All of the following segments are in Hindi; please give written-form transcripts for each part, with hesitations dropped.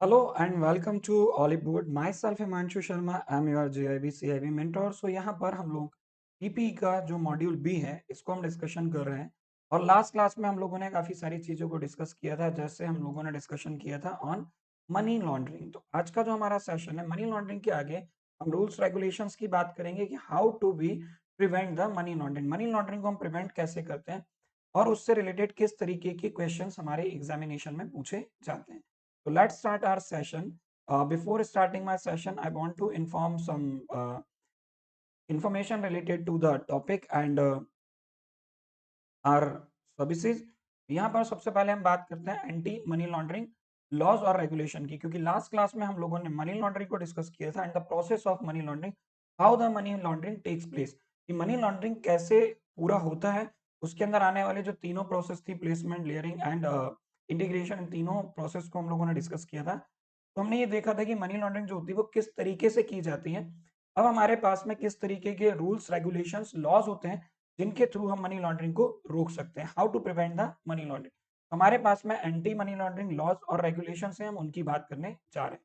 Hello and welcome to Ollywood. Myself Himanshu Sharma. I'm your JIB CIB mentor. So यहाँ पर हम लोग पीपी का जो मॉड्यूल बी है इसको हम डिस्कशन कर रहे हैं और लास्ट क्लास में हम लोगों ने काफ़ी सारी चीज़ों को डिस्कस किया था, जैसे हम लोगों ने डिस्कशन किया था ऑन मनी लॉन्ड्रिंग। तो आज का जो हमारा सेशन है मनी लॉन्ड्रिंग के आगे हम रूल्स रेगुलेशंस की बात करेंगे कि how to be prevent the money laundering को हम प्रिवेंट कैसे करते हैं और उससे रिलेटेड किस तरीके के क्वेश्चंस हमारे एग्जामिनेशन में पूछे जाते हैं। So let's start our session. Before starting my session, I want to inform some information related to the topic and our services. यहाँ पर सबसे पहले हम बात करते हैं एंटी मनी लॉन्ड्रिंग लॉज और रेगुलेशन की, क्योंकि लास्ट क्लास में हम लोगों ने मनी लॉन्ड्रिंग को डिस्कस किया था and the process of money laundering, how the money laundering takes place, कि मनी लॉन्ड्रिंग कैसे पूरा होता है। उसके अंदर आने वाले जो तीनों प्रोसेस थी, प्लेसमेंट, लेयरिंग एंड इंटीग्रेशन, इन तीनों प्रोसेस को हम लोगों ने डिस्कस किया था। तो हमने ये देखा था कि मनी लॉन्ड्रिंग जो होती है वो किस तरीके से की जाती है। अब हमारे पास में किस तरीके के रूल्स रेगुलेशंस लॉज होते हैं जिनके थ्रू हम मनी लॉन्ड्रिंग को रोक सकते हैं, how to prevent the money laundering. हमारे पास में एंटी मनी लॉन्ड्रिंग लॉज और रेगुलेशंस हैं, हम उनकी बात करने जा रहे हैं।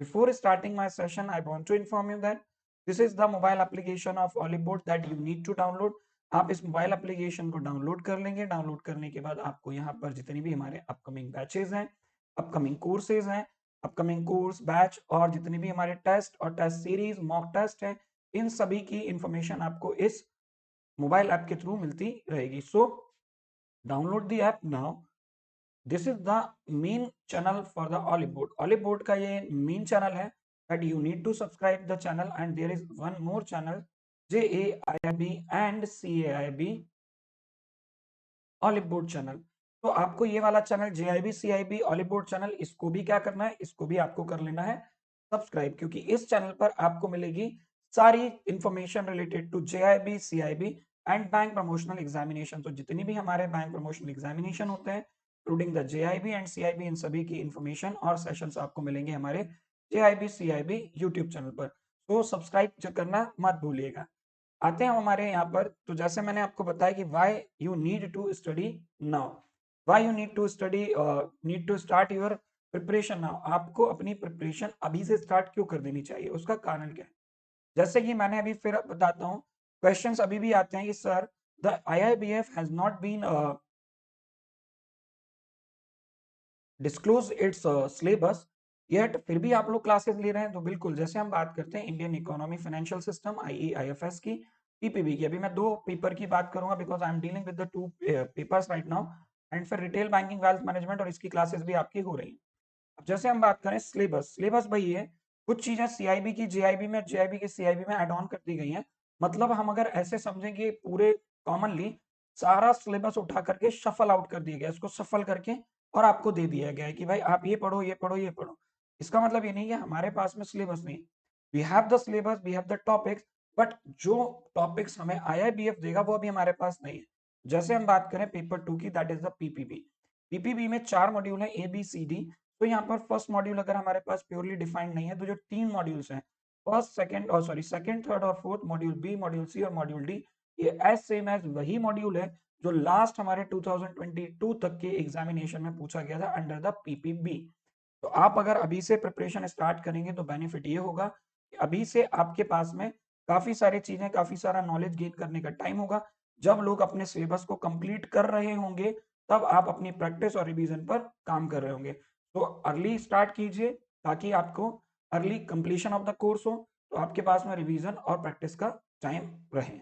Before starting my session I want to inform you that this is the mobile application of Oliveboard that you need to download. आप इस मोबाइल एप्लीकेशन को डाउनलोड कर लेंगे। डाउनलोड करने के बाद आपको यहाँ पर जितनी भी हमारे अपकमिंग बैचेज हैं, अपकमिंग कोर्सेज हैं, अपकमिंग कोर्स बैच और जितने भी हमारे टेस्ट और टेस्ट सीरीज मॉक टेस्ट हैं, इन सभी की इंफॉर्मेशन आपको इस मोबाइल ऐप के थ्रू मिलती रहेगी। So download the app now. This is the main channel for the Ollywood. Ollywood का ये मेन चैनल है that you need to subscribe the channel, and there is one more channel, JAIB and CAIB Ollywood channel. तो आपको ये वाला channel JIB CIB Ollywood channel, इसको भी क्या करना है, इसको भी आपको कर लेना है सब्सक्राइब, क्योंकि इस चैनल पर आपको मिलेगी सारी information related to JIB CIB and bank promotional examination. तो जितनी भी हमारे बैंक प्रमोशनल एग्जामिनेशन होते हैं including the JIB and CIB, इन सभी की इंफॉर्मेशन और सेशंस आपको मिलेंगे हमारे JIB CIB यूट्यूब चैनल पर। तो सब्सक्राइब करना मत भूलिएगा। आते हैं हमारे यहाँ पर। तो जैसे मैंने आपको बताया कि why you need to study now, why you need to study, need to start your preparation now. आपको अपनी प्रिपरेशन अभी से स्टार्ट क्यों कर देनी चाहिए, उसका कारण क्या है। जैसे कि मैंने अभी फिर बताता हूँ, क्वेश्चंस अभी भी आते हैं कि sir the IIBF has not been disclose its syllabus yet, फिर भी आप लोग क्लासेस ले रहे हैं। तो बिल्कुल, जैसे हम बात करते हैं Indian economy financial system IEIFS की, PPB की, अभी मैं दो पेपर की बात करूंगा because I am dealing with the two papers right now, and फिर रिटेल बैंकिंग वेल्थ मैनेजमेंट, और इसकी क्लासेस भी आपकी हो रही हैं। अब जैसे हम बात करें सिलेबस, सिलेबस भाई है कुछ चीजें CIB की JIB में, JIB की CIB में ऐड ऑन कर दी गई हैं। मतलब हम अगर ऐसे समझें कि पूरे कॉमनली सारा सिलेबस उठा करके शफल आउट कर दिया गया, इसको सफल करके और आपको दे दिया गया है कि भाई आप ये पढ़ो, ये पढ़ो, ये पढ़ो। इसका मतलब ये नहीं है हमारे पास में सिलेबस नहीं। We have the syllabus, we have the topics, but जो टॉपिक्स हमें IIBF देगा वो अभी हमारे पास नहीं है। जैसे हम बात करें पेपर 2 की, that is the PPB। PPB में 4 मॉड्यूल है ABCD। तो यहाँ पर फर्स्ट मॉड्यूल अगर हमारे पास प्योरली डिफाइंड नहीं है, तो जो 3 मॉड्यूल्स हैं, फर्स्ट सेकंड और सॉरी सेकंड थर्ड और फोर्थ, मॉड्यूल बी, मॉड्यूल सी और मॉड्यूल डी, ये एज सेम एज वही मॉड्यूल है जो लास्ट हमारे 2022 तक के एग्जामिनेशन में पूछा गया था अंडर द PPB। तो आप अगर अभी से प्रिपरेशन स्टार्ट करेंगे तो बेनिफिट ये होगा कि अभी से आपके पास में काफी सारी चीजें, काफी सारा नॉलेज गेन करने का टाइम होगा। जब लोग अपने सिलेबस को कंप्लीट कर रहे होंगे तब आप अपनी प्रैक्टिस और रिवीजन पर काम कर रहे होंगे। तो अर्ली स्टार्ट कीजिए ताकि आपको early completion of the course हो, तो आपके पास में रिवीजन और प्रैक्टिस का टाइम रहे।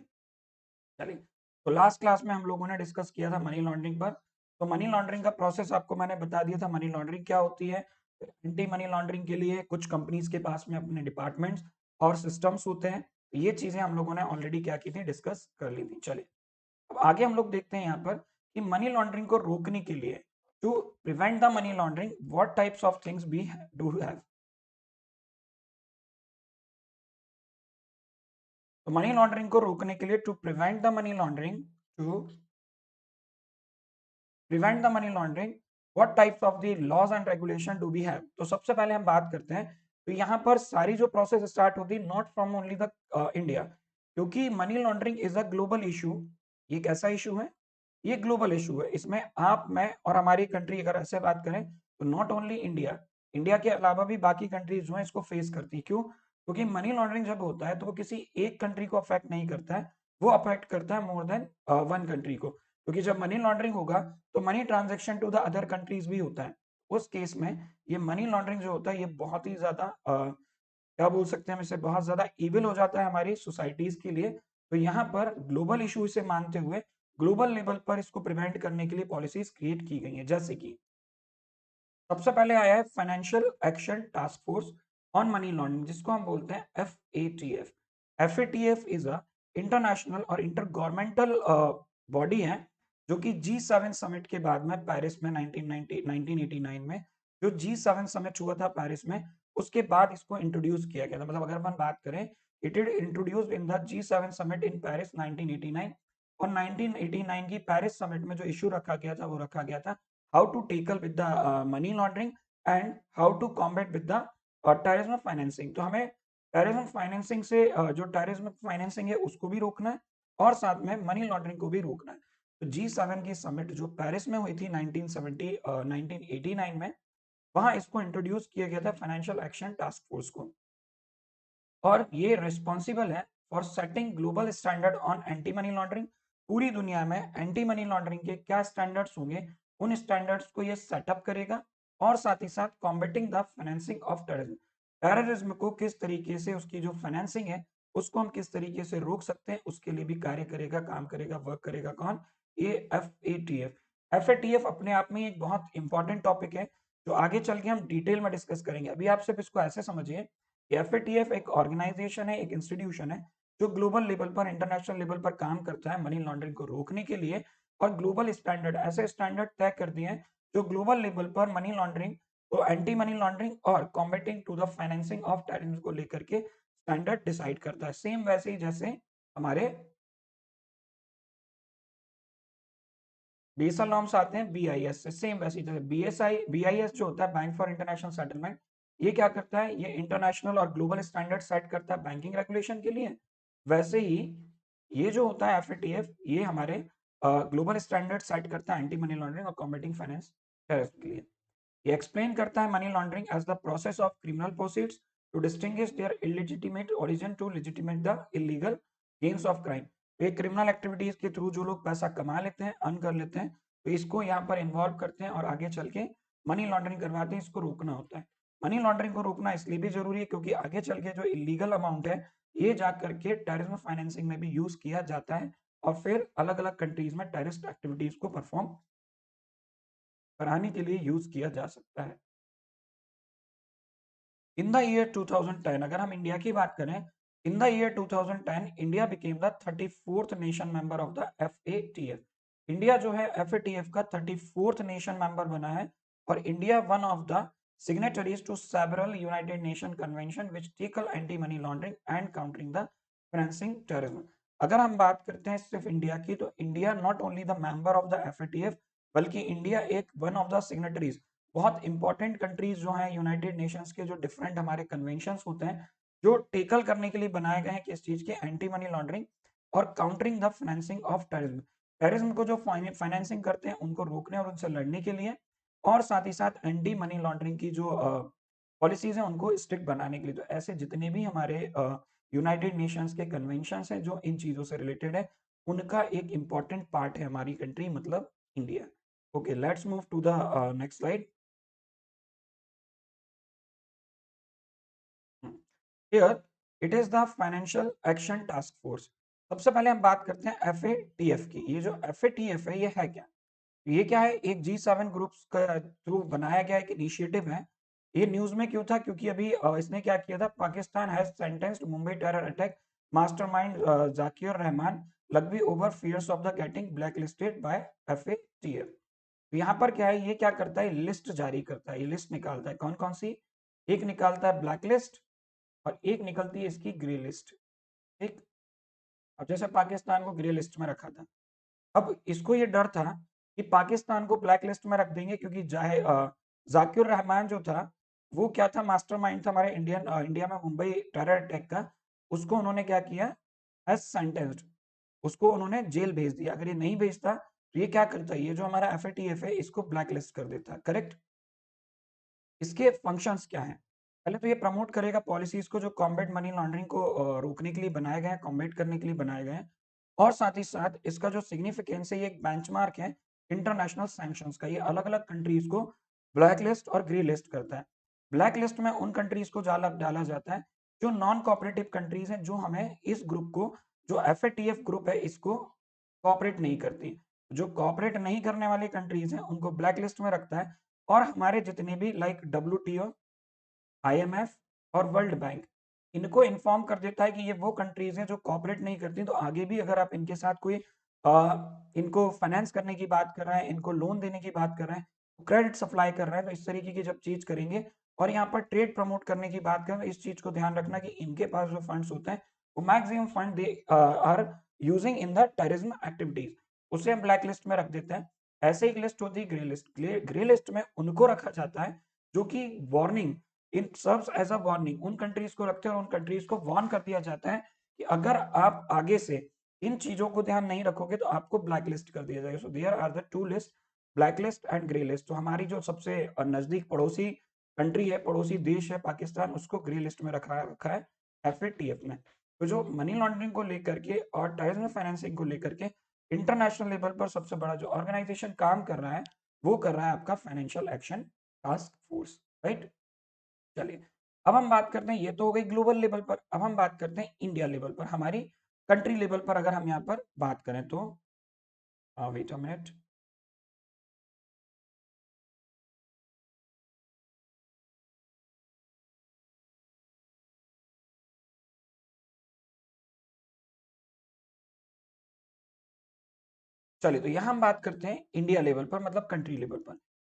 चलिए, तो लास्ट क्लास में हम लोगों ने डिस्कस किया था मनी लॉन्ड्रिंग पर। तो मनी लॉन्ड्रिंग का प्रोसेस आपको मैंने बता दिया था, मनी लॉन्ड्रिंग क्या होती है। एंटी मनी लॉन्ड्रिंग के लिए कुछ कंपनीज के पास में अपने डिपार्टमेंट्स और सिस्टम्स होते हैं। ये चीजें हम लोगों ने ऑलरेडी क्या की थी, डिस्कस कर ली थी। चलिए, अब आगे हम लोग देखते हैं यहाँ पर कि मनी लॉन्ड्रिंग को रोकने के लिए, to prevent the money laundering, what types of things we do have. तो मनी लॉन्ड्रिंग को रोकने के लिए, to prevent the money laundering, to prevent the money laundering, what types of the laws and regulation do we have. तो सबसे पहले हम बात करते हैं, तो यहाँ पर सारी जो प्रोसेस स्टार्ट होती है not from only the India, क्योंकि money laundering is a global issue. ये कैसा इशू है, ये ग्लोबल इशू है। इसमें आप, मैं और हमारी कंट्री अगर ऐसे बात करें तो नॉट ओनली इंडिया, इंडिया के अलावा भी बाकी कंट्रीज जो है इसको फेस करती है। क्यों? क्योंकि मनी लॉन्ड्रिंग जब होता है तो वो किसी एक कंट्री को अफेक्ट नहीं करता है, वो अफेक्ट करता है मोर देन वन कंट्री को। क्योंकि जब मनी लॉन्ड्रिंग होगा तो money transaction to the other countries भी होता है। उस केस में ये मनी लॉन्ड्रिंग जो होता है ये बहुत ही ज्यादा क्या बोल सकते हैं हम इसे, बहुत ज्यादा इविल हो जाता है हमारी सोसाइटीज के लिए। तो यहाँ पर ग्लोबल इशू इसे मानते हुए ग्लोबल लेवल पर इसको प्रिवेंट करने के लिए पॉलिसीज क्रिएट की गई है। जैसे कि सबसे पहले आया है financial action task force on money laundering, जिसको हम बोलते हैं FATF। FATF is a international और इंटर गवर्नमेंटल बॉडी है जो कि G7 समिट के बाद में पेरिस में 1989 में जो G7 समिट हुआ था पेरिस में, उसके बाद इसको इंट्रोड्यूस किया गया था। मतलब अगर अपन बात करें, it is introduced in the G7 summit in Paris 1989। और 1989 की पेरिस समिट में जो इशू रखा गया था वो रखा गया था how to tackle with the money laundering and how to combat with the terrorism financing। तो हमें टेररिज्म फाइनेंसिंग से जो टेररिज्म फाइनेंसिंग है उसको भी रोकना है और साथ में मनी लॉन्ड्रिंग को भी रोकना है। तो G7 की समिट जो पेरिस में हुई थी 1989 में, वहां इसको इंट्रोड्यूस किया गया था फाइनेंशियल एक्शन टास्क फोर्स को। और ये रिस्पॉन्सिबल है for setting global standard on anti money laundering. पूरी दुनिया में एंटी मनी लॉन्ड्रिंग के क्या स्टैंडर्ड्स होंगे, उन स्टैंडर्ड्स को ये सेटअप करेगा। और साथ ही साथ combating the financing of terrorism, terrorism को किस तरीके से उसकी जो फाइनेंसिंग है उसको हम किस तरीके से रोक सकते हैं, उसके लिए भी कार्य करेगा, काम करेगा, वर्क करेगा। कौन? ये FATF। FATF अपने आप में एक बहुत इंपॉर्टेंट टॉपिक है जो आगे चल के हम डिटेल में डिस्कस करेंगे। अभी आप सिर्फ इसको ऐसे समझिए, FATF एक ऑर्गेनाइजेशन है, एक इंस्टीट्यूशन है जो ग्लोबल लेवल पर, इंटरनेशनल लेवल पर काम करता है मनी लॉन्ड्रिंग को रोकने के लिए। और ग्लोबल स्टैंडर्ड, ऐसे स्टैंडर्ड तय कर दिए हैं जो ग्लोबल लेवल पर मनी लॉन्ड्रिंग, तो एंटी मनी लॉन्ड्रिंग और combating to the financing of terrorism को लेकर के स्टैंडर्ड डिसाइड करता है। सेम वैसे ही जैसे हमारे बेसल नॉर्म्स आते हैं BIS से, सेम वैसे ही जैसे BIS जो होता है बैंक फॉर इंटरनेशनल सेटलमेंट, ये क्या करता है, ये इंटरनेशनल और ग्लोबल स्टैंडर्ड सेट करता है बैंकिंग रेगुलेशन के लिए। वैसे ही ये जो होता है FATF, ये हमारे ग्लोबल स्टैंडर्ड सेट करता है एंटी मनी लॉन्ड्रिंग और कॉम्बेटिंग फाइनेंस टेररिज्म के लिए। ये एक्सप्लेन करता है money laundering as the process of criminal proceeds to distinguish their illegitimate origin to legitimate the illegal gains of crime. तो ये क्रिमिनल एक्टिविटीज के थ्रू जो लोग पैसा कमा लेते हैं, अर्न कर लेते हैं, तो इसको यहाँ पर इन्वॉल्व करते हैं और आगे चल के मनी लॉन्ड्रिंग करवाते हैं। इसको रोकना होता है। मनी लॉन्ड्रिंग को रोकना इसलिए भी जरूरी है क्योंकि आगे चल के जो इलीगल अमाउंट है ये जा करके टेररिज्म फाइनेंसिंग में भी यूज किया जाता है और फिर अलग अलग कंट्रीज में टेररिस्ट एक्टिविटीज को परफॉर्म कराने के लिए यूज किया जा सकता है। इन द ईयर 2010, अगर हम इंडिया की बात करें, इन the year 2010 India became the 34th nation member of the FATF। India जो है FATF का 34th नेशन मेंबर बना है और India one of the signatories to several United Nations convention which tackle anti money laundering and countering the financing terrorism। अगर हम बात करते हैं सिर्फ इंडिया की, तो India not only the member of the FATF बल्कि इंडिया एक वन ऑफ द सिग्नेटरीज। बहुत इंपॉर्टेंट कंट्रीज जो हैं यूनाइटेड नेशंस के, जो डिफरेंट हमारे कन्वेंशंस होते हैं जो टेकल करने के लिए बनाए गए हैं किस चीज के, एंटी मनी लॉन्ड्रिंग और countering the financing of terrorism. Terrorism को जो फाइनेंसिंग करते हैं उनको रोकने और उनसे लड़ने के लिए, और साथ ही साथ एंटी मनी लॉन्ड्रिंग की जो पॉलिसीज हैं उनको स्ट्रिक्ट बनाने के लिए। तो ऐसे जितने भी हमारे यूनाइटेड नेशंस के कन्वेंशंस हैं जो इन चीजों से रिलेटेड है, उनका एक इंपॉर्टेंट पार्ट है हमारी कंट्री मतलब India. Okay, let's move to the next slide. Here it is the financial action task force. सबसे पहले हम बात करते हैं FATF की। ये जो FATF है ये है क्या? ये क्या है? एक G7 ग्रुप्स का थ्रू बनाया गया एक इनिशिएटिव है। ये न्यूज में क्यों था? क्योंकि अभी इसने क्या किया था, Pakistan has sentenced Mumbai terror attack mastermind Zakir Rahman Lakhvi over fears of the getting black listed by FATF। यहाँ पर क्या है, ये क्या करता है, लिस्ट जारी करता है, ये लिस्ट निकालता है। कौन कौन सी? एक निकालता है ब्लैक लिस्ट और एक निकलती है इसकी ग्रे लिस्ट। ठीक। अब जैसे पाकिस्तान को ग्रे लिस्ट में रखा था, अब इसको ये डर था कि पाकिस्तान को ब्लैक लिस्ट में रख देंगे क्योंकि जाकिर रहमान जो था वो क्या था, मास्टरमाइंड था हमारे इंडिया में मुंबई टेरर अटैक का। उसको उन्होंने क्या किया, एज सेंटेंस्ड, उसको उन्होंने जेल भेज दिया। अगर ये नहीं भेजता तो ये क्या करता है, ये जो हमारा FATF है इसको ब्लैक लिस्ट कर देता। करेक्ट। इसके फंक्शंस क्या हैं? पहले तो ये प्रमोट करेगा पॉलिसीज को जो कॉम्बैट मनी लॉन्ड्रिंग को रोकने के लिए बनाए गए हैं, कॉम्बैट करने के लिए बनाए गए हैं। और साथ ही साथ इसका जो सिग्निफिकेंस है, ये एक बेंचमार्क है इंटरनेशनल सैंक्शंस का। ये अलग-अलग कंट्रीज को ब्लैक लिस्ट और ग्रे लिस्ट करता है। ब्लैक लिस्ट में उन कंट्रीज को डाला डाला जाता है जो नॉन कोऑपरेटिव कंट्रीज हैं, जो हमें इस ग्रुप को, जो एफएटीएफ ग्रुप है, इसको कोऑपरेट नहीं करती। जो कोऑपरेट नहीं करने वाली कंट्रीज हैं उनको ब्लैक लिस्ट में रखता है। और हमारे जितने भी लाइक डब्ल्यूटीओ, आईएमएफ और वर्ल्ड बैंक, इनको इन्फॉर्म कर देता है कि ये वो कंट्रीज हैं जो कोऑपरेट नहीं करती। तो आगे भी अगर आप इनके साथ कोई इनको फाइनेंस करने की बात कर रहे हैं, इनको लोन देने की बात कर रहे हैं, क्रेडिट सप्लाई कर रहे हैं, तो इस तरीके की जब चीज करेंगे और यहाँ पर ट्रेड प्रमोट करने की बात करें, तो इस चीज को ध्यान रखना कि इनके पास जो फंड्स होते हैं वो maximum fund they are using in the terrorism activities, उसे हम ब्लैक लिस्ट में रख देते हैं। ऐसे एक लिस्ट होती है ग्रे लिस्ट। ग्रे लिस्ट में उनको रखा जाता है जो कि warning, in serves as a warning, उन कंट्रीज को रखते हैं और उन कंट्रीज को वार्न कर दिया जाता है कि अगर आप आगे से इन चीजों को ध्यान नहीं रखोगे तो आपको ब्लैक लिस्ट कर दिया जाएगा। So there are the two list, black list and grey list. तो हमारी जो सबसे नजदीक पड़ोसी कंट्री है, पड़ोसी देश है पाकिस्तान, उसको ग्रे लिस्ट में रखा रखा है एफएटीएफ में। तो जो मनी लॉन्ड्रिंग को लेकर के और टेररिज्म फाइनेंसिंग को लेकर के इंटरनेशनल लेवल पर सबसे बड़ा जो ऑर्गेनाइजेशन काम कर रहा है, वो कर रहा है आपका financial action task force, right. चलिए, अब हम बात करते हैं, ये तो हो गई ग्लोबल लेवल पर। अब हम बात करते हैं इंडिया लेवल पर, हमारी कंट्री लेवल पर अगर हम यहाँ पर बात करें तो वेट अ मिनट। चलिए, तो यहाँ हम बात करते हैं इंडिया लेवल पर, मतलब कंट्री लेवल पर।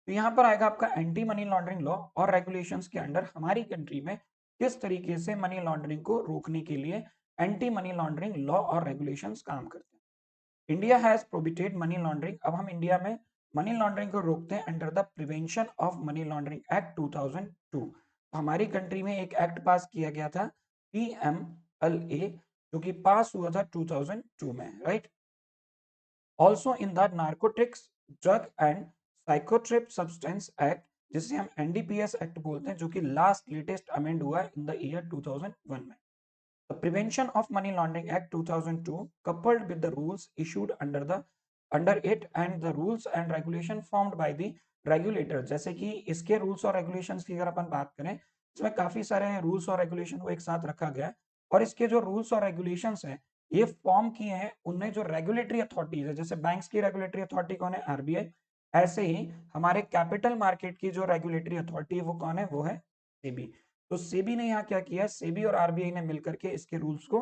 तो यहाँ पर आएगा आपका एंटी मनी लॉन्ड्रिंग लॉ और रेगुलेशंस के अंडर हमारी कंट्री में किस तरीके से मनी लॉन्ड्रिंग को रोकने के लिए एंटी मनी लॉन्ड्रिंग लॉ और रेगुलेशंस काम करते हैं। India has prohibited money laundering. अब हम इंडिया में मनी लॉन्ड्रिंग को रोकते हैं under the prevention of money laundering act 2002। हमारी कंट्री में एक एक्ट पास किया गया था, पीएमएलए, जो कि पास हुआ था 2002 में, right. Also in the narcotics, drug and psychotropic substance act, जिसे हम एनडीपीएस एक्ट बोलते हैं, जो कि लास्ट लेटेस्ट अमेंड हुआ है इन द ईयर 2001 में। The Prevention of Money Laundering Act 2002, coupled with the rules issued under it and the rules and regulation formed by the regulator, जैसे कि इसके रूल्स और रेगुलेशंस की अगर अपन बात करें, इसमें काफी सारे रूल्स और रेगुलेशन को एक साथ रखा गया है। और इसके जो रूल्स और रेगुलेशंस हैं, ये फॉर्म किए हैं उनने जो रेगुलेटरी अथॉरिटीज है, जैसे बैंक्स की रेगुलेटरी अथॉरिटी कौन है, आरबीआई। ऐसे ही हमारे कैपिटल मार्केट की जो रेगुलेटरी अथॉरिटी है वो कौन है, वो है सेबी। तो सेबी ने यहाँ क्या किया है, सेबी और आरबीआई ने मिलकर के इसके रूल्स को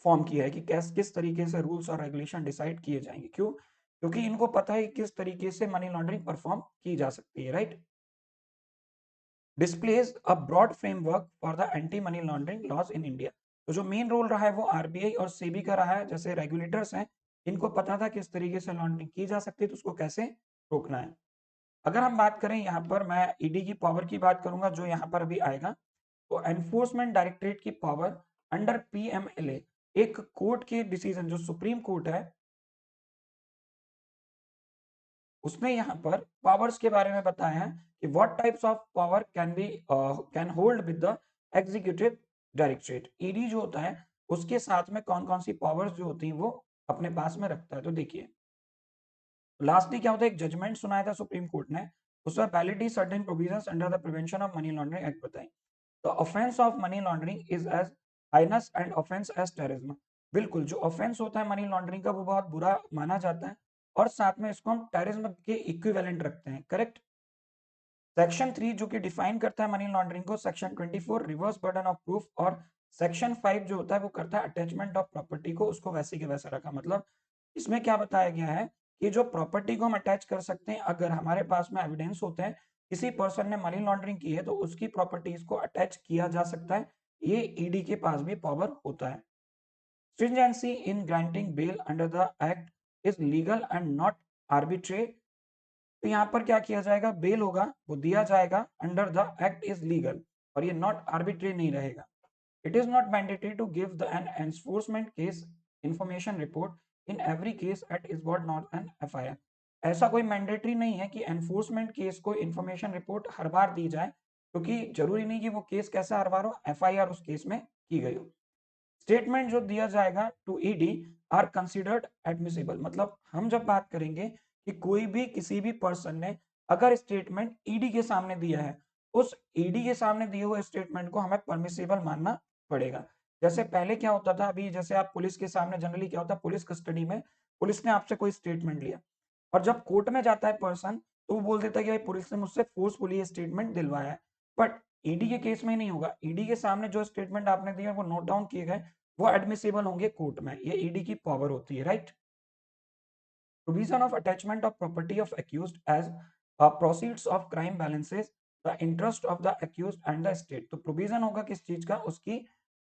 फॉर्म किया है कि किस तरीके से रूल्स और रेगुलेशन डिसाइड किए जाएंगे। क्यों? क्योंकि इनको पता है किस तरीके से मनी लॉन्ड्रिंग परफॉर्म की जा सकती है, right. Displays a broad framework for the anti money laundering laws in India. तो जो मेन रोल रहा है वो आरबीआई और सेबी का रहा है, जैसे रेगुलेटर्स हैं, इनको पता था किस तरीके से लॉन्ड्रिंग की जा सकती है, तो उसको कैसे रोकना है। अगर हम बात करें यहाँ पर, मैं ईडी की पावर की बात करूंगा जो यहाँ पर अभी आएगा। तो एनफोर्समेंट डायरेक्टरेट की पावर अंडर पीएमएलए, एक कोर्ट के डिसीजन, जो सुप्रीम कोर्ट है, उसने यहाँ पर पावर्स के बारे में बताया है कि what types of power can hold with the executive directorate. ED जो होता है उसके साथ में कौन कौन सी पावर्स जो होती हैं वो अपने पास में रखता है। तो देखिए, लास्टली क्या होता है, एक जजमेंट सुनाया था सुप्रीम कोर्ट ने, उसमें validity certain provisions under the prevention of money laundering act बताई। The offence of money laundering is as heinous and offence as terrorism. बिल्कुल, जो ऑफेंस होता है मनी लॉन्ड्रिंग का वो बहुत बुरा माना जाता है और साथ में इसको हम टेररिज्म के इक्विवेलेंट रखते हैं, करेक्ट। सेक्शन 3 जो कि डिफाइन करता है मनी लॉन्ड्रिंग को, section 24 reverse burden of proof, और सेक्शन 5 जो होता है वो करता है अटैचमेंट ऑफ प्रॉपर्टी को, उसको वैसे के वैसा रखा। मतलब इसमें क्या बताया गया है कि जो प्रॉपर्टी को हम अटैच कर सकते हैं, अगर हमारे पास में एविडेंस होते हैं किसी पर्सन ने मनी लॉन्ड्रिंग की है तो उसकी प्रॉपर्टीज को अटैच किया जा सकता है। ये ईडी के पास भी पावर होता है। Stringency in granting bail under the act is legal and not arbitrary। तो यहाँ पर क्या किया जाएगा, बेल होगा वो दिया जाएगा under the act is legal, और ये नॉट आर्बिट्री नहीं रहेगा। It is not mandatory to give the an enforcement case information report in every case at is what not an FIR. ऐसा कोई मैंडेटरी नहीं है कि एनफोर्समेंट केस को इंफॉर्मेशन रिपोर्ट हर बार दी जाए, क्योंकि जरूरी नहीं कि वो केस कैसा हर बार हो, एफआईआर उस केस में की गई हो। स्टेटमेंट जो दिया जाएगा to ED are considered admissible, मतलब हम जब बात करेंगे कि कोई भी किसी भी पर्सन ने अगर स्टेटमेंट ईडी के सामने दिया है, उस ईडी के सामने दिए हुए स्टेटमेंट को हमें परमिसिबल मानना पड़ेगा। जैसे पहले क्या होता था, अभी जैसे आप पुलिस के सामने जनरली क्या होता है, पुलिस कस्टडी में पुलिस ने आपसे कोई स्टेटमेंट लिया और जब कोर्ट में जाता है पर्सन, तो वो बोल देता है कि भाई पुलिस ने मुझसे फोर्सफुली ये स्टेटमेंट दिलवाया है। बट ईडी के केस में नहीं होगा, ईडी के सामने जो स्टेटमेंट आपने दिए वो नोट डाउन किए गए, वो एडमिसिबल होंगे कोर्ट में। ये ईडी की पावर होती है, right. Provision of attachment of property of accused as proceeds of crime balances the interest of the accused and the state. तो प्रोविजन होगा किस चीज का, उसकी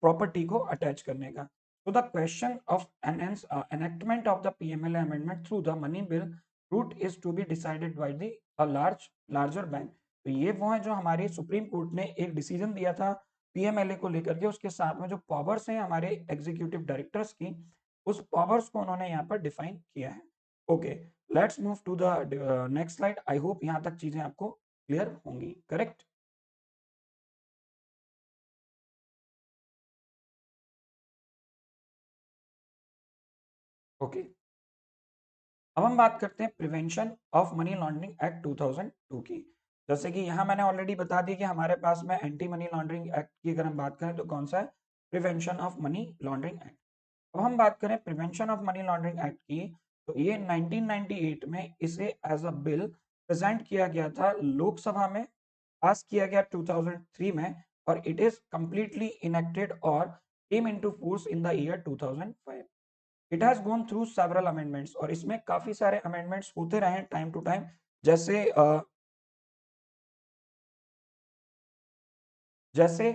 प्रॉपर्टी को अटैच करने का। तो the question of enactment of the PMLA amendment through the money bill route is to be decided by the a larger bank। तो ये वो है जो हमारी सुप्रीम कोर्ट ने एक डिसीजन दिया था पीएमएलए को लेकर के, उसके साथ में जो पावर्स हैं हमारे एग्जीक्यूटिव डायरेक्टर्स की, उस पावर्स को उन्होंने यहाँ पर डिफाइन किया है। Okay, let's move to the next slide. I hope यहाँ तक चीजें आपको क्लियर होंगी, करेक्ट। ओके, अब हम बात करते हैं prevention of money laundering act 2002 की। जैसे कि यहाँ मैंने ऑलरेडी बता दिया कि हमारे पास में एंटी मनी लॉन्ड्रिंग एक्ट की अगर हम बात करें तो कौन सा है, prevention of money laundering act. अब हम बात करें prevention of money laundering act की, तो ये 1998 में इसे एज अ बिल प्रेजेंट किया गया था लोकसभा में, पास किया गया 2003 में, और इट इज कंप्लीटली इनेक्टेड और came into force in the year 2005। It has gone through several amendments, और इसमें काफी सारे अमेंडमेंट्स होते रहे टाइम टू टाइम। जैसे जैसे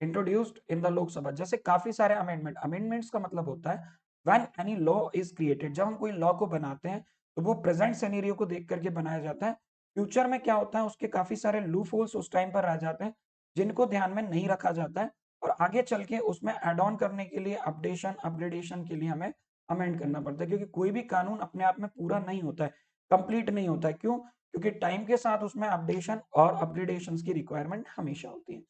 इंट्रोड्यूस्ड इन द लोकसभा, जैसे काफी सारे अमेंडमेंट्स का मतलब होता है when any law is created, जब हम कोई लॉ को बनाते हैं तो वो प्रेजेंट सिनेरियो को देख करके बनाया जाता है। फ्यूचर में क्या होता है, उसके काफी सारे लूप होल्स उस टाइम पर रह जाते हैं जिनको ध्यान में नहीं रखा जाता है, और आगे चल के उसमें एड ऑन करने के लिए, अपडेशन अपग्रेडेशन के लिए हमें अमेंड करना पड़ता है, क्योंकि कोई भी कानून अपने आप में पूरा नहीं होता है, कंप्लीट नहीं होता है। क्यों? क्योंकि टाइम के साथ उसमें अपडेशन और अपग्रेडेशन की रिक्वायरमेंट हमेशा होती है।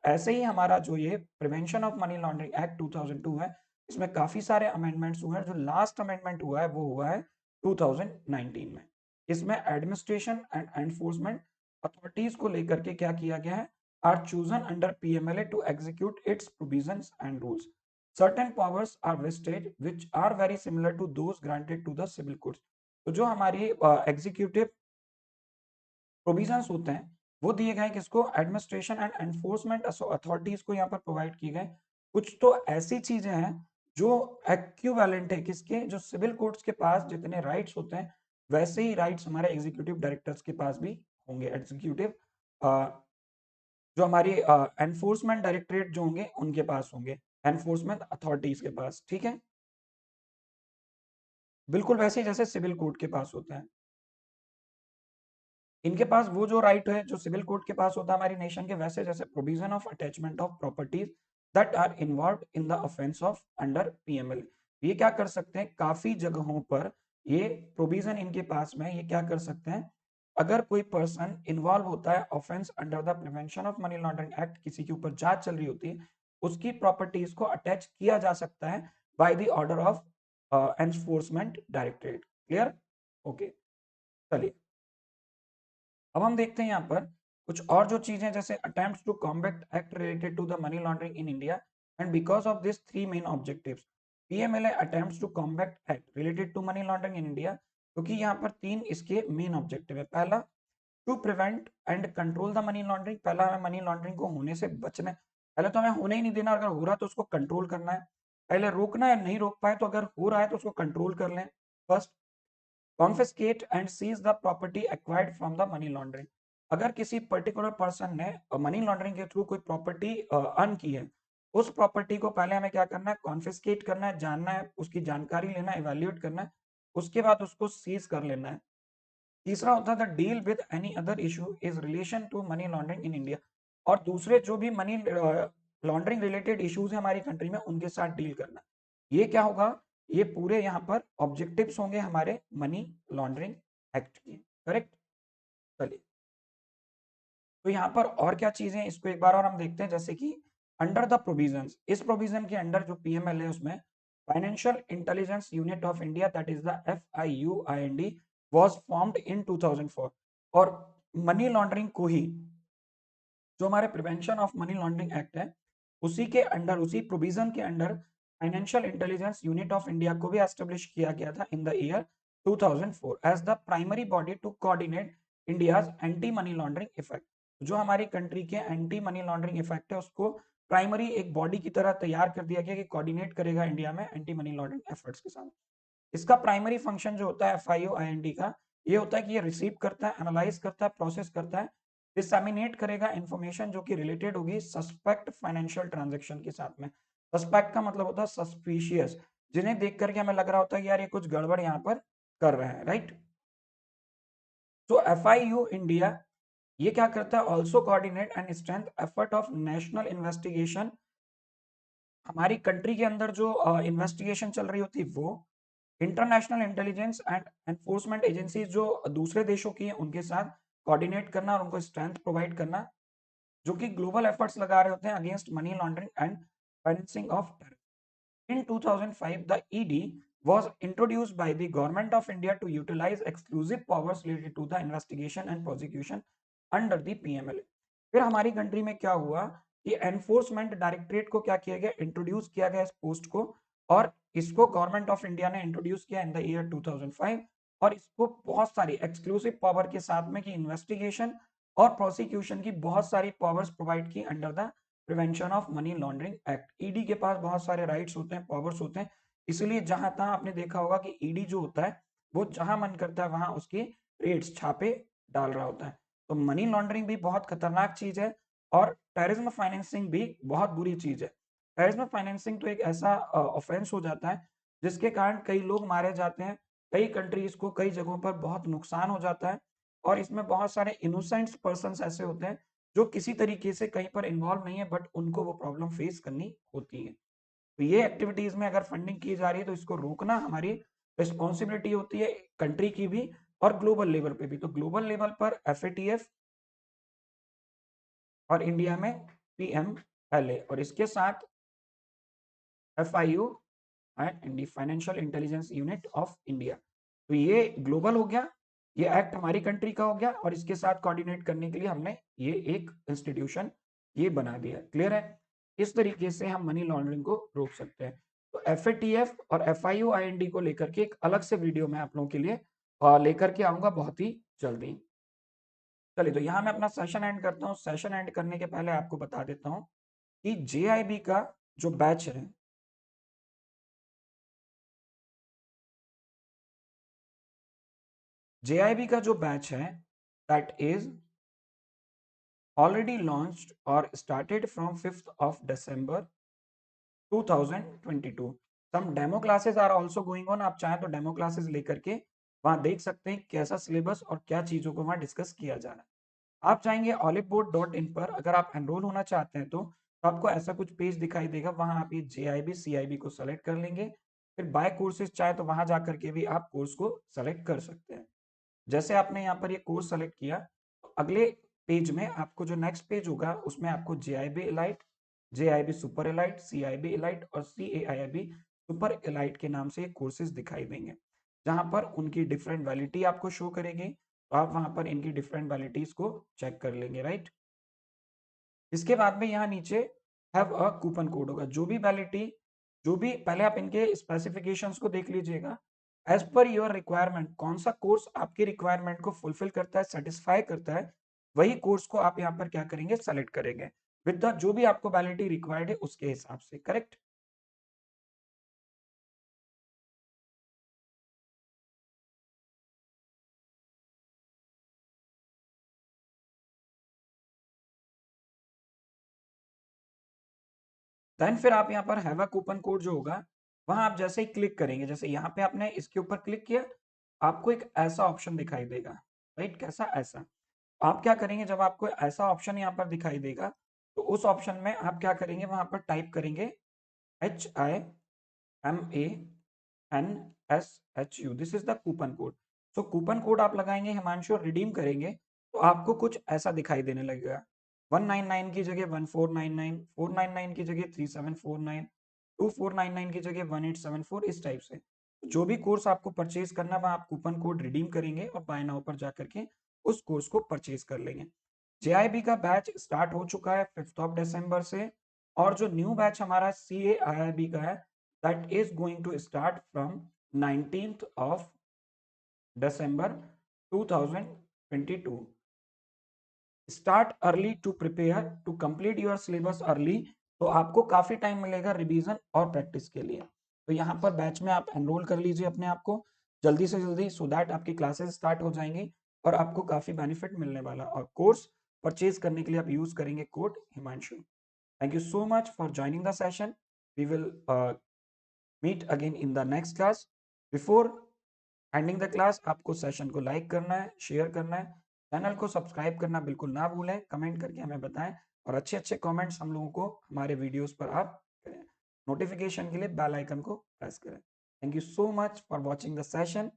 ऐसे ही हमारा जो ये prevention of money laundering act 2002 है, इसमें काफी सारे अमेंडमेंट्स हुए हैं। जो लास्ट अमेंडमेंट हुआ है वो हुआ है 2019 में। इसमें एडमिनिस्ट्रेशन एंड एनफोर्समेंट अथॉरिटीज को लेकर के क्या किया गया है, are chosen under PMLA to execute its provisions and rules. Certain powers are vested which are very similar to those granted to the civil courts. तो जो हमारी एग्जीक्यूटिव प्रोविजंस होते हैं वो दिए गए किसको, एडमिनिस्ट्रेशन एंड एनफोर्समेंट अथॉरिटीज को यहाँ पर प्रोवाइड किए गए। कुछ तो ऐसी चीजें हैं जो एक्विवेलेंट है किसके, जो सिविल कोर्ट्स के पास जितने राइट्स होते हैं वैसे ही राइट्स हमारे एग्जीक्यूटिव डायरेक्टर्स के पास भी होंगे। एग्जीक्यूटिव जो हमारी एनफोर्समेंट डायरेक्टरेट जो होंगे उनके पास होंगे, एनफोर्समेंट अथॉरिटीज के पास, ठीक है। बिल्कुल वैसे ही जैसे सिविल कोर्ट के पास होता है। इनके पास वो जो राइट है जो सिविल कोर्ट के पास होता है हमारी नेशन के, वैसे जैसे provision of attachment of properties that are involve in the offence of under PML. ये क्या कर सकते हैं, काफी जगहों पर ये प्रोविजन इनके पास में, ये क्या कर सकते हैं, अगर कोई पर्सन इन्वॉल्व होता है offence under the prevention of money laundering act, किसी के ऊपर जांच चल रही होती है, उसकी प्रॉपर्टीज को अटैच किया जा सकता है by the order of enforcement directorate. Clear? Okay, चलिए अब हम देखते हैं यहाँ पर कुछ और जो चीजें, जैसे attempts to combat act related to the money laundering in India and because of this three main objectives, PMLA attempts to combat act related to money laundering in India, क्योंकि यहाँ पर तीन इसके मेन ऑब्जेक्टिव है। पहला, to prevent and control the money laundering, पहला हमें मनी लॉन्ड्रिंग को होने से बचना है, पहले तो हमें होने ही नहीं देना, अगर हो रहा है तो उसको कंट्रोल करना है, पहले रोकना है, नहीं रोक पाए तो अगर हो रहा है तो उसको कंट्रोल कर लें। First, confiscate and seize the property acquired from the money laundering, अगर किसी पर्टिकुलर पर्सन ने मनी लॉन्ड्रिंग के थ्रू कोई प्रॉपर्टी अर्न की है, उस प्रॉपर्टी को पहले हमें क्या करना है, कॉन्फिस्केट करना है, जानना है, उसकी जानकारी लेना है, इवैल्यूएट करना है, उसके बाद उसको सीज कर लेना है। तीसरा होता है the deal with any other issue is relation to money laundering in India, और दूसरे जो भी मनी लॉन्ड्रिंग रिलेटेड इश्यूज है हमारी कंट्री में उनके साथ डील करना। ये क्या होगा, ये पूरे यहाँ पर ऑब्जेक्टिव्स होंगे हमारे मनी लॉन्ड्रिंग एक्ट की, करेक्ट। चलिए, तो यहाँ पर और क्या चीजें, इसको एक बार और हम देखते हैं। जैसे कि अंडर द प्रोविजंस, इस प्रोविजन के अंडर जो पीएमएल है उसमें financial intelligence unit of India, that is the FIUIND, was formed in 2004। और मनी लॉन्ड्रिंग को ही, जो हमारे prevention of money laundering act है, उसी के अंडर, उसी प्रोविजन के under financial intelligence unit of India को भी एस्टेब्लिश किया गया था in the year 2004 as the primary body to coordinate India's anti money laundering effect. जो हमारी कंट्री के एंटी मनी लॉन्ड्रिंग इफेक्ट है उसको प्राइमरी एक बॉडी की तरह तैयार कर दिया गया कि कोऑर्डिनेट करेगा इंडिया में एंटी मनी लॉन्ड्रिंग एफर्ट्स के साथ। इसका प्राइमरी फंक्शन जो होता है FIUIND का, ये होता है कि ये रिसीव करता है, एनालाइज करता है, प्रोसेस करता है, डिसैमिनेट करेगा इंफॉर्मेशन जो कि रिलेटेड होगी सस्पेक्ट फाइनेंशियल ट्रांजैक्शन के साथ में। सस्पेक्ट का मतलब होता है सस्पिशियस, जिन्हें देख करके हमें लग रहा होता है कि यार ये कुछ गड़बड़ यहाँ पर कर रहे हैं, राइट। तो FIU इंडिया ये क्या करता है, also coordinate and strength effort of national investigation. हमारी कंट्री के अंदर जो इन्वेस्टिगेशन चल रही होती है वो international intelligence and enforcement agencies जो दूसरे देशों की हैं उनके साथ कोऑर्डिनेट करना और उनको स्ट्रेंथ प्रोवाइड करना, जो कि ग्लोबल एफर्ट्स लगा रहे होते हैं against money laundering and financing of terror. In 2005, the ED was introduced by the Government of India to utilize exclusive powers related to the investigation and prosecution under the PMLA। फिर हमारी कंट्री में क्या हुआ कि एनफोर्समेंट डायरेक्टरेट को क्या किया गया, इंट्रोड्यूस किया गया इस पोस्ट को, और इसको गवर्नमेंट ऑफ इंडिया ने इंट्रोड्यूस किया इन द ईयर 2005। और इसको बहुत सारी एक्सक्लूसिव पावर के साथ में कि इन्वेस्टिगेशन और प्रोसिक्यूशन की बहुत सारी पावर्स प्रोवाइड की under the prevention of money laundering act. ED के पास बहुत सारे राइट्स होते हैं, पावर्स होते हैं, इसलिए जहां तहां आपने देखा होगा कि ईडी जो होता है वो जहां मन करता है वहां उसकी रेट्स छापे डाल रहा होता है। तो मनी लॉन्ड्रिंग भी बहुत खतरनाक चीज है, और टेररिज्म फाइनेंसिंग भी बहुत बुरी चीज है। टेररिज्म फाइनेंसिंग तो एक ऐसा ऑफेंस हो जाता है जिसके कारण कई लोग मारे जाते हैं, कई कंट्रीज को कई जगहों पर बहुत नुकसान हो जाता है, और इसमें बहुत सारे इनोसेंट पर्सन ऐसे होते हैं जो किसी तरीके से कहीं पर इन्वॉल्व नहीं है, बट उनको वो प्रॉब्लम फेस करनी होती है। तो ये एक्टिविटीज में अगर फंडिंग की जा रही है तो इसको रोकना हमारी रिस्पॉन्सिबिलिटी होती है, कंट्री की भी और ग्लोबल लेवल पे भी। तो ग्लोबल लेवल पर FATF और इंडिया में PMLA, और इसके साथ FIU and financial intelligence unit of India. तो ये ग्लोबल हो गया, ये एक्ट हमारी कंट्री का हो गया, और इसके साथ कोऑर्डिनेट करने के लिए हमने ये एक इंस्टीट्यूशन ये बना दिया। क्लियर है? इस तरीके से हम मनी लॉन्ड्रिंग को रोक सकते हैं। तो FATF और FIUIND को लेकर के एक अलग से वीडियो मैं आप लोगों के लिए लेकर के आऊंगा बहुत ही जल्दी। चलिए, तो यहाँ मैं अपना सेशन एंड करता हूँ। सेशन एंड करने के पहले आपको बता देता हूँ कि JIB का जो बैच है, JIB का जो बैच है that is already launched or started from 5th of December 2022. Some demo classes are also going on. आप चाहें तो डेमो क्लासेस लेकर के वहां देख सकते हैं कैसा सिलेबस और क्या चीजों को वहां डिस्कस किया जा रहा है। आप चाहेंगे oliveboard.in पर अगर आप एनरोल होना चाहते हैं तो आपको ऐसा कुछ पेज दिखाई देगा, वहां आप ये JIB CIB को सेलेक्ट कर लेंगे। फिर बाय कोर्सेज चाहे तो वहां जाकर के भी आप कोर्स को सेलेक्ट कर सकते हैं। जैसे आपने यहाँ पर ये कोर्स सेलेक्ट किया, तो अगले पेज में आपको जो नेक्स्ट पेज होगा उसमें आपको JIB elite, JIB super elite, CIB elite और CAIIB सुपर एलाइट के नाम से ये कोर्सेज दिखाई देंगे, जहां पर उनकी डिफरेंट वैलिडिटी आपको शो करेंगे। तो आप वहां पर इनकी डिफरेंट वैलिडिटीज को चेक कर लेंगे, राइट। इसके बाद में यहाँ नीचे हैव अ कूपन कोड होगा। जो भी वैलिडिटी, जो भी, पहले आप इनके स्पेसिफिकेशंस को देख लीजिएगा। एज पर योर रिक्वायरमेंट, कौन सा कोर्स आपकी रिक्वायरमेंट को फुलफिल करता है, सेटिस्फाई करता है, वही कोर्स को आप यहाँ पर क्या करेंगे, सेलेक्ट करेंगे विद द जो भी आपको वैलिडिटी रिक्वायर्ड है उसके हिसाब से, करेक्ट। देन फिर आप यहाँ पर हैव अ कूपन कोड जो होगा, वहां आप जैसे ही क्लिक करेंगे, जैसे यहाँ पे आपने इसके ऊपर क्लिक किया, आपको एक ऐसा ऑप्शन दिखाई देगा, राइट। कैसा? ऐसा। आप क्या करेंगे, जब आपको ऐसा ऑप्शन यहाँ पर दिखाई देगा तो उस ऑप्शन में आप क्या करेंगे, वहां पर टाइप करेंगे HIMANSHU, this is the coupon code. तो कूपन कोड आप लगाएंगे हिमांशु और रिडीम करेंगे तो आपको कुछ ऐसा दिखाई देने लगेगा। 199 की जगह 1499, 499 की जगह 3749, 2499 की जगह 1874, इस टाइप से जो भी कोर्स आपको परचेज करना है आप कूपन कोड रिडीम करेंगे और बाय नाउ पर जाकर के उस कोर्स को परचेज कर लेंगे। जेआईबी का बैच स्टार्ट हो चुका है 5th ऑफ दिसंबर से, और जो न्यू बैच हमारा सीए आईआईबी का है that is going to start from 19th of December 2022. Start early to prepare to complete your syllabus early. तो आपको काफी टाइम मिलेगा रिवीजन और प्रैक्टिस के लिए। तो यहाँ पर बैच में आप एनरोल कर लीजिए अपने आप को जल्दी से जल्दी, सो दैट आपकी क्लासेस स्टार्ट हो जाएंगी और आपको काफी बेनिफिट मिलने वाला। और कोर्स परचेज करने के लिए आप यूज करेंगे code Himanshu. Thank you so much for joining the session. We will meet again in the next class. Before ending the class आपको सेशन को लाइक करना है, शेयर करना है, चैनल को सब्सक्राइब करना बिल्कुल ना भूलें, कमेंट करके हमें बताएं और अच्छे अच्छे कमेंट्स हम लोगों को हमारे वीडियोस पर आप करें। नोटिफिकेशन के लिए बेल आइकन को प्रेस करें। Thank you so much for watching the session.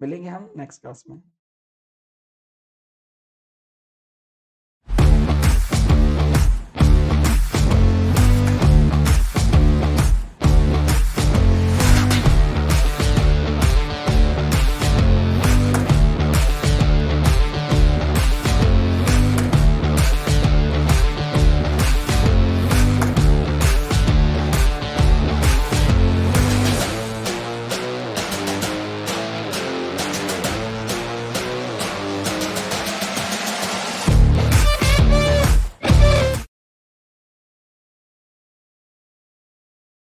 मिलेंगे हम नेक्स्ट क्लास में।